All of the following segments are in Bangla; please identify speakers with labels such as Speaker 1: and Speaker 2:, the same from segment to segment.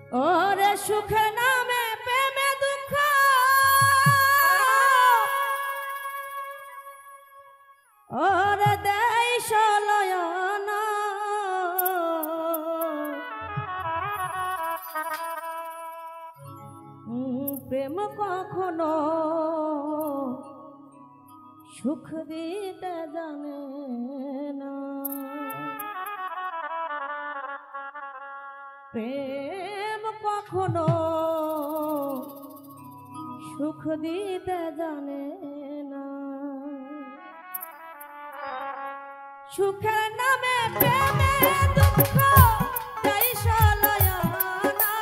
Speaker 1: ওরে সুখের নামে প্রেমে দুঃখ ওরে দেয় সলয়না প্রেম কখনো সুখ দিতে জানে না প্রেম কখনো সুখ দিতে জানে না সুখের নামে প্রেমে দুঃখ দেয় সলয়না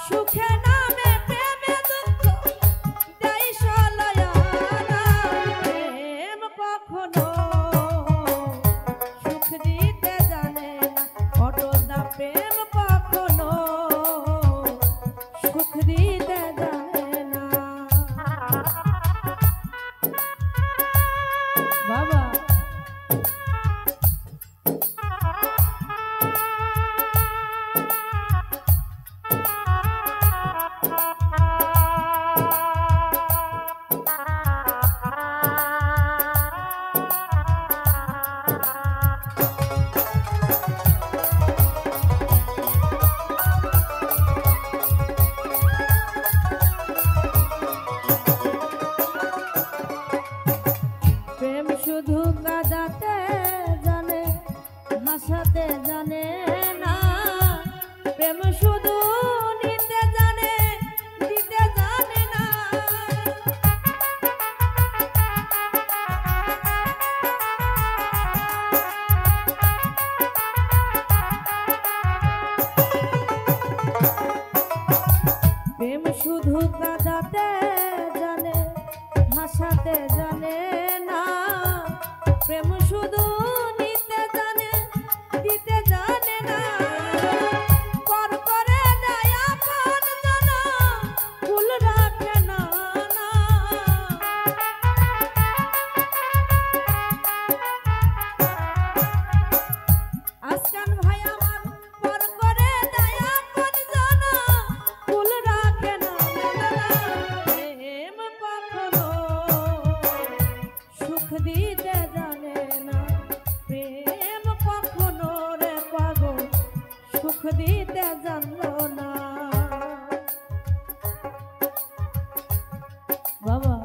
Speaker 1: সুখের নামে প্রেমে দুঃখ দেয় সলয়না প্রেম কখনো সুখ দিতে জানে না অটল দা প্রেম কখনো সুখ দিতে জানে না বাবা প্রেম শুধু কাঁদাতে জানে হাসাতে জানে না প্রেম শুধু নিতে জানে দিতে জানে না প্রেম শুধু কাঁদাতে জানে হাসাতে জানে না প্রেম শুধু নিতে জানে দিতে জানে না পর করে দেয় আপন জানা ভুল রাখে না না আজকাল ভাই আমার পর করে দেয় আপন জানা ভুল রাখে না প্রেম কখনো সুখ দিতে জানে না প্রেম কখনো রে পাগল সুখ দিতে জানলো না বাবা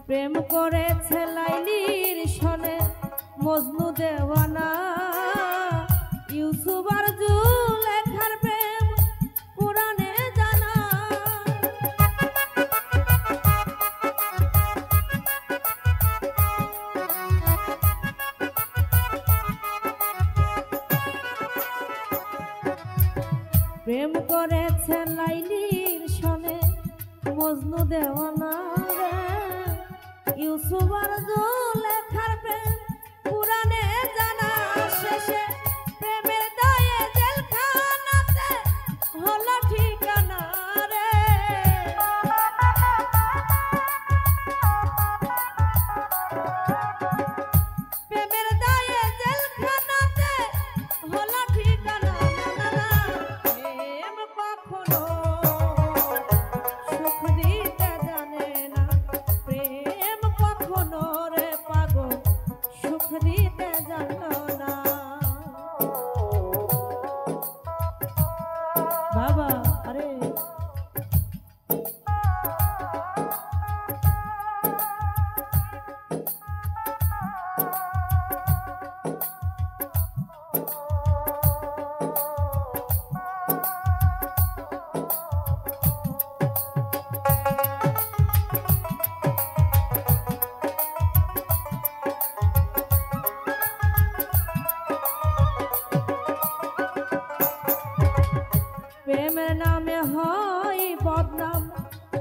Speaker 1: প্রেম করেছে লাইলির সনে মজনু দেওয়ানা ইউসুফ আর জুলেখার প্রেম কুরআনে জানা প্রেম করেছে লাইলির সনে মজনু দেওয়ানা ইউসুফ আর জুলেখার প্রেম কুরআনে জানা শেষে প্রেমের দায়ে জেলখানাতে হলো ঠিকানা রে প্রেমের দায়ে জেলখানাতে হলো ঠিকানা না না প্রেম কখনো সুখ দিতে জানে না প্রেম কখনো রে পাগল সুখ দিতে জানো না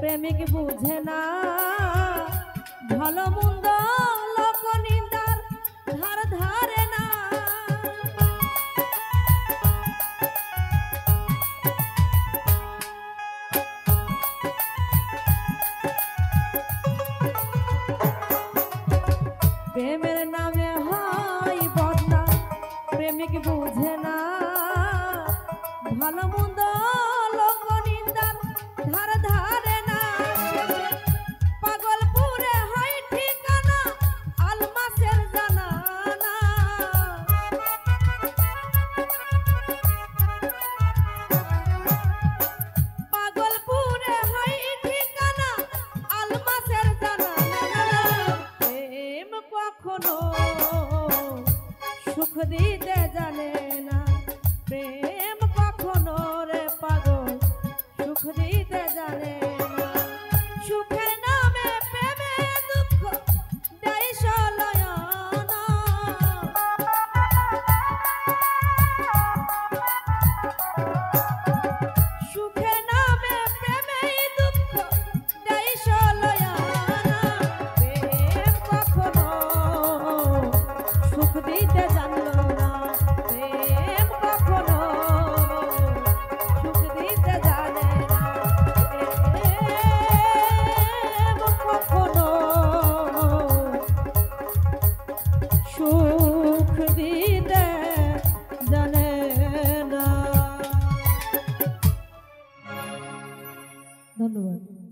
Speaker 1: প্রেমিক বুঝে না ভালো মন্দ লোক নিন্দার ধার ধারে না। প্রেমের নামে হয় বদনাম প্রেমিক বুঝে না ভালো মন্দ লোক নিন্দার ধার ধারে না। পাগলপুরে হয় ঠিকানা আলমাসের জানা না। পাগলপুরে হয় ঠিকানা আলমাসের জানা না। প্রেম কখনো সুখ দিতে জানে না। প্রেম কখনো রে পাগল সুখ দিতে জানে না। সুখের নামে প্রেমে দুঃখ দেয় সলয়না। সুখের নামে প্রেমে দুঃখ দেয় সলয়না। প্রেম কখনো সুখ দিতে জানলো না। প্রেম কখনো সুখ দিতে জানে না। প্রেম কখনো সুখ দিতে জানে না। ধন্যবাদ।